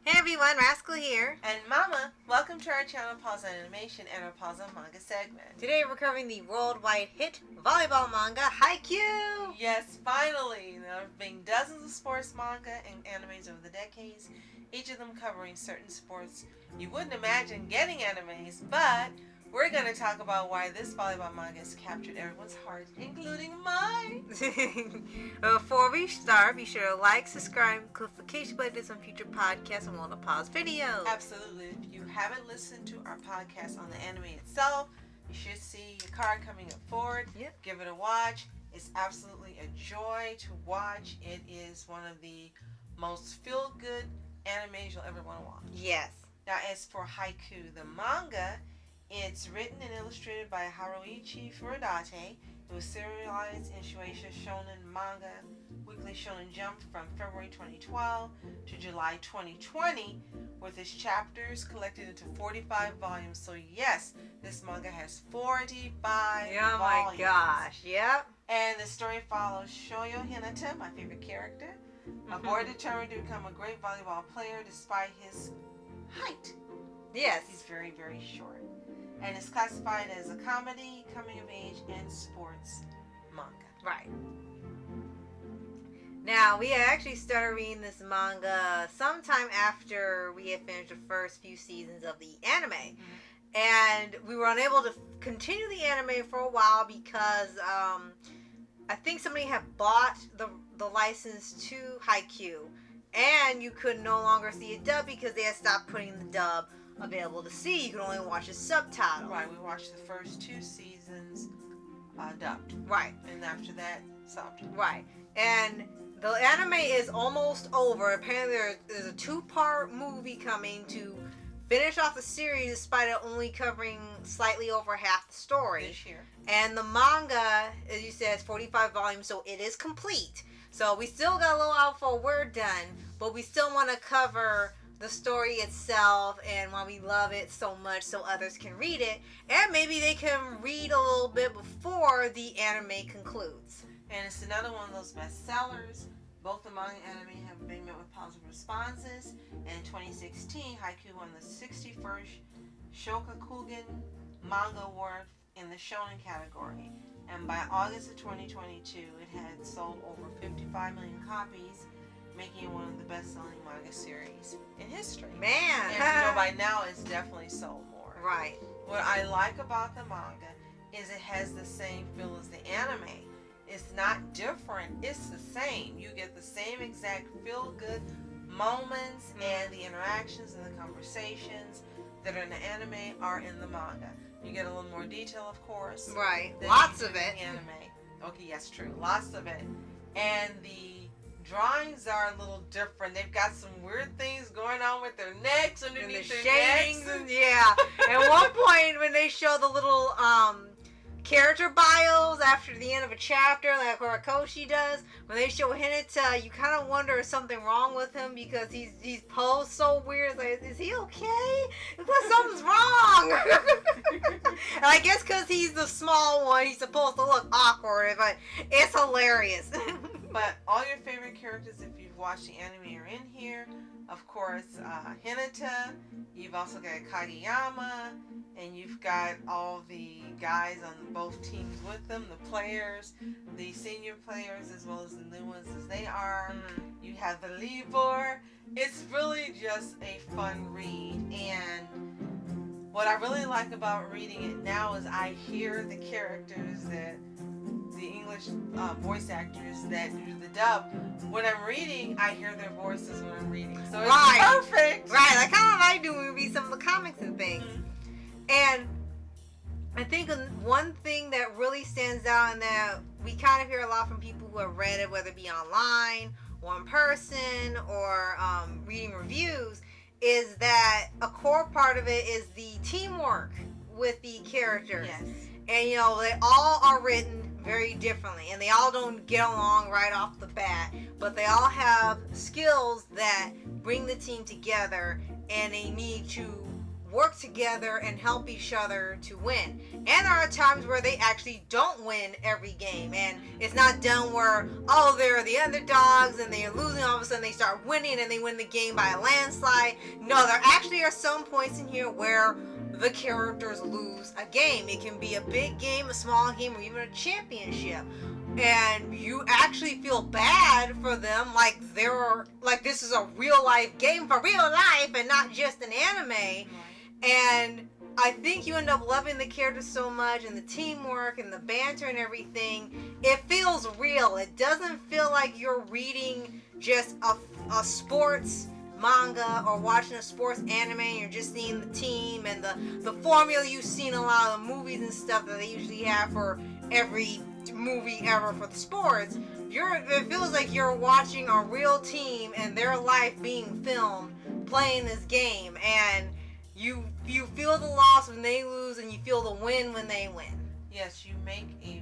Hey everyone, Rascal here. And Mama, welcome to our channel Paws On Animation and our Paws On Manga segment. Today we're covering the worldwide hit volleyball manga, Haikyuu! Yes, finally! There have been dozens of sports manga and animes over the decades, each of them covering certain sports you wouldn't imagine getting animes, but we're going to talk about why this volleyball manga has captured everyone's heart, including mine. Before we start, be sure to like, subscribe, and click the notification button on future podcasts and wanna pause videos. Absolutely. If you haven't listened to our podcast on the anime itself, you should see your card coming up forward. Yep. Give it a watch. It's absolutely a joy to watch. It is one of the most feel-good animes you'll ever want to watch. Yes. Now, as for Haikyuu, the manga, it's written and illustrated by Haruichi Furutate. It was serialized in Shueisha Shonen Manga Weekly Shonen Jump from February 2012 to July 2020, with its chapters collected into 45 volumes. So yes, this manga has 45 volumes. Oh my gosh, yep. And the story follows Shoyo Hinata, my favorite character, a boy determined to become a great volleyball player despite his height. Yes. He's very, very short. And it's classified as a comedy, coming of age, and sports manga. Right. Now, we actually started reading this manga sometime after we had finished the first few seasons of the anime. Mm-hmm. And we were unable to continue the anime for a while because I think somebody had bought the license to Haikyuu. And you could no longer see a dub because they had stopped putting the dub available to see. You could only watch the subtitle. Right, we watched the first 2 seasons dubbed. Right. And after that, subbed. Right. And the anime is almost over. Apparently there's a 2-part movie coming to finish off the series despite it only covering slightly over half the story. This year. And the manga, as you said, is 45 volumes, so it is complete. So we still got a little out for we're done, but we still want to cover the story itself and why we love it so much so others can read it, and maybe they can read a little bit before the anime concludes. And it's another one of those bestsellers. Both the manga and anime have been met with positive responses. And in 2016, Haikyuu won the 61st Shogakukan Manga Award in the Shonen category. And by August of 2022, it had sold over 55 million copies, making it one of the best-selling manga series in history. Man! And by now it's definitely sold more. Right. What I like about the manga is it has the same feel as the anime. It's not different, it's the same. You get the same exact feel-good moments and the interactions and the conversations that are in the anime are in the manga. You get a little more detail, of course. Right. Lots of it. Anime. Okay, yes, true. Lots of it. And the drawings are a little different. They've got some weird things going on with their necks underneath their necks. And, yeah. At one point when they show the little character bios after the end of a chapter, like Horikoshi does, when they show Hinata, you kind of wonder if something wrong with him because he's posed so weird. It's like, is he okay? It's like something's wrong. And I guess because he's the small one, he's supposed to look awkward, but it's hilarious. But all your favorite characters, if you've watched the anime, are in here. Of course, Hinata. You've also got Kageyama, and you've got all the guys on both teams with them, the players, the senior players, as well as the new ones as they are. You have the Libor. It's really just a fun read, and what I really like about reading it now is I hear the characters that the English voice actors that do the dub. When I'm reading, I hear their voices when I'm reading. So it's perfect. Right, like kind of like I do when we read some of the comics and things. And I think one thing that really stands out and that we kind of hear a lot from people who have read it, whether it be online, or in person, or reading reviews, is that a core part of it is the teamwork with the characters. Yes. And you know, they all are written very differently, and they all don't get along right off the bat, but they all have skills that bring the team together, and they need to work together and help each other to win. And there are times where they actually don't win every game, and it's not done where, oh, they're the underdogs and they're losing, all of a sudden they start winning and they win the game by a landslide. No, there actually are some points in here where the characters lose a game. It can be a big game, a small game, or even a championship. And you actually feel bad for them, like this is a real life game for real life and not just an anime. And I think you end up loving the characters so much, and the teamwork and the banter and everything. It feels real. It doesn't feel like you're reading just a sports manga or watching a sports anime and you're just seeing the team and the formula you've seen in a lot of the movies and stuff that they usually have for every movie ever for the sports. It feels like you're watching a real team and their life being filmed playing this game, and you feel the loss when they lose and you feel the win when they win. Yes, you make a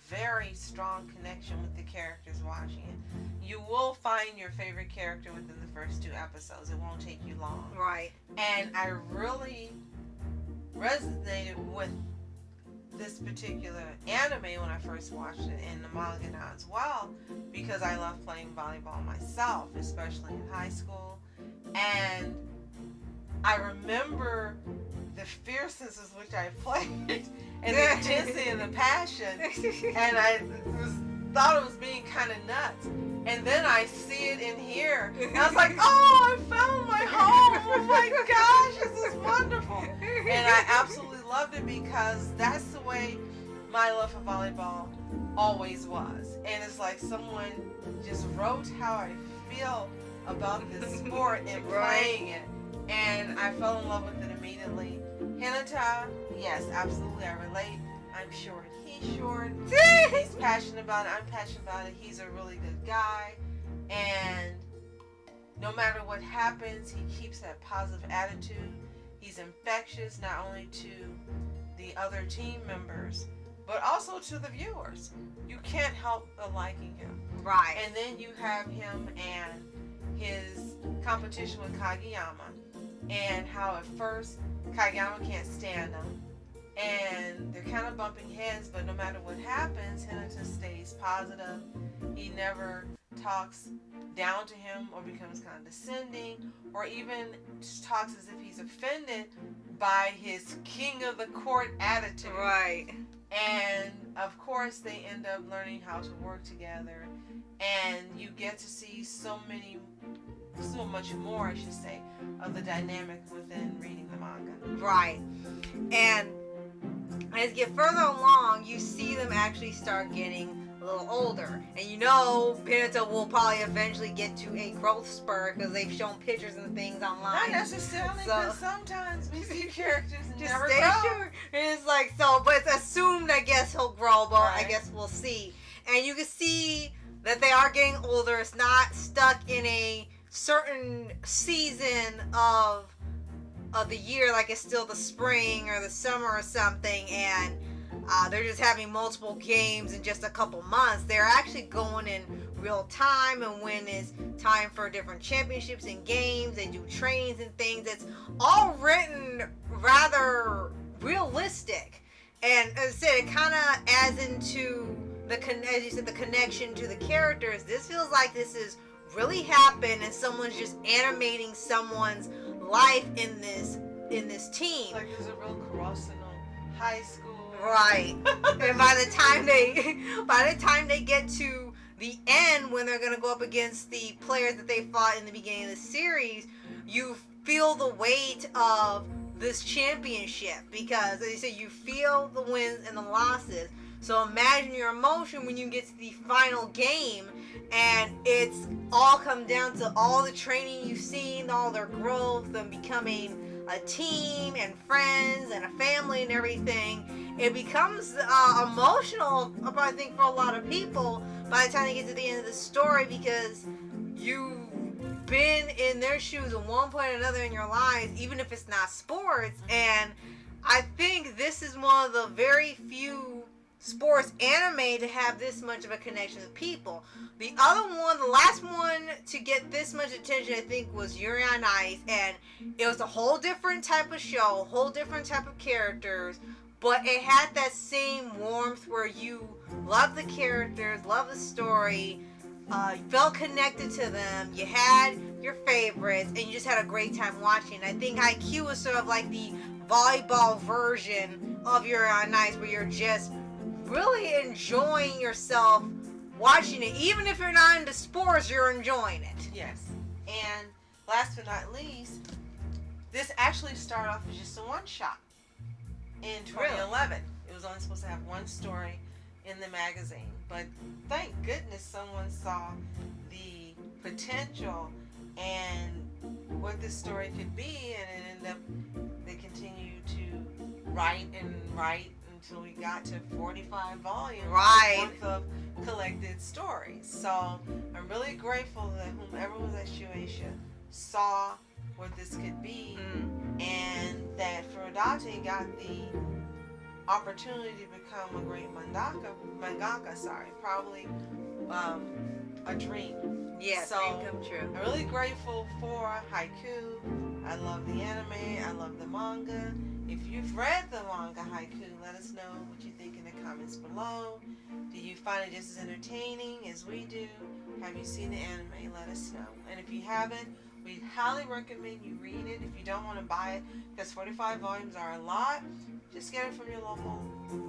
very strong connection with the characters watching it. You will find your favorite character within the first 2 episodes. It won't take you long. Right. And I really resonated with this particular anime when I first watched it, and the manga now as well, because I love playing volleyball myself, especially in high school. And I remember the fierceness with which I played and the intensity and the passion, and I thought it was being kind of nuts. And then I see it in here, and I was like, oh, I found my home. Oh my gosh, this is wonderful. And I absolutely loved it because that's the way my love for volleyball always was. And it's like someone just wrote how I feel about this sport and playing it. And I fell in love with it immediately. Hinata, yes, absolutely, I relate. I'm short, he's short. He's passionate about it, I'm passionate about it. He's a really good guy. And no matter what happens, he keeps that positive attitude. He's infectious, not only to the other team members, but also to the viewers. You can't help but liking him. Right. And then you have him and his competition with Kageyama, and how at first Kageyama can't stand him, and they're kind of bumping heads, but no matter what happens, Hinata stays positive. He never talks down to him or becomes condescending or even just talks as if he's offended by his king of the court attitude. Right. And of course they end up learning how to work together, and you get to see so much more, I should say, of the dynamic within reading the manga. Right. And as you get further along, you see them actually start getting a little older. And you know Hinata will probably eventually get to a growth spurt because they've shown pictures and things online. Not necessarily, because sometimes we see characters and just never stay grow. sure. And it's like, so, but it's assumed, I guess, he'll grow, but Right. I guess we'll see. And you can see that they are getting older. It's not stuck in a certain season of the year, like it's still the spring or the summer or something, and they're just having multiple games in just a couple months. They're actually going in real time, and when it's time for different championships and games, they do trainings and things. It's all written rather realistic, and as I said, it kind of adds into as you said, the connection to the characters. This feels like this is really happened, and someone's just animating someone's life in this team. Like there's a real Kurosano high school. Right. And by the time they get to the end, when they're gonna go up against the players that they fought in the beginning of the series, you feel the weight of this championship, because as you say, you feel the wins and the losses. So imagine your emotion when you get to the final game, and it's all come down to all the training you've seen, all their growth, and becoming a team and friends and a family and everything. It becomes emotional, I think, for a lot of people by the time they get to the end of the story, because you've been in their shoes at one point or another in your lives, even if it's not sports. And I think this is one of the very few sports anime to have this much of a connection with people. The other one, the last one to get this much attention, I think, was Yuri on Ice, and it was a whole different type of show, whole different type of characters, but it had that same warmth where you loved the characters, loved the story, you felt connected to them, you had your favorites, and you just had a great time watching. I think Haikyuu was sort of like the volleyball version of Yuri on Ice, where you're just really enjoying yourself watching it. Even if you're not into sports, you're enjoying it. Yes. And last but not least, this actually started off as just a one-shot in 2011. Really? It was only supposed to have one story in the magazine. But thank goodness someone saw the potential and what this story could be, and it ended up, they continued to write until we got to 45 volumes worth of collected stories. So I'm really grateful that whomever was at Shueisha saw what this could be, and that Furudate got the opportunity to become a great mangaka. Probably a dream. Yeah, so dream come true. I'm really grateful for Haikyuu. I love the anime. I love the manga. If you've read the manga Haikyuu, let us know what you think in the comments below. Do you find it just as entertaining as we do? Have you seen the anime? Let us know. And if you haven't, we highly recommend you read it. If you don't want to buy it, because 45 volumes are a lot, just get it from your local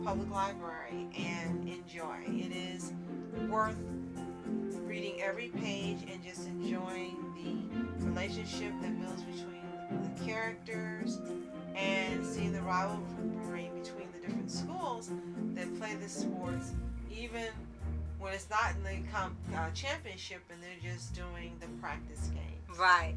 public library and enjoy. It is worth reading every page and just enjoying the relationship that builds between the characters and seeing the rivalry between the different schools that play the sports, even when it's not in the championship and they're just doing the practice games. Right.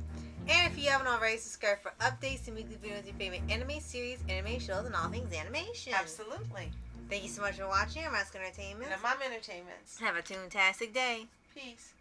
And if you haven't already, subscribe for updates and weekly videos of your favorite anime series, anime shows, and all things animation. Absolutely. Thank you so much for watching. I'm Mask Entertainment. And I'm Mom Entertainments. Have a toontastic day. Peace.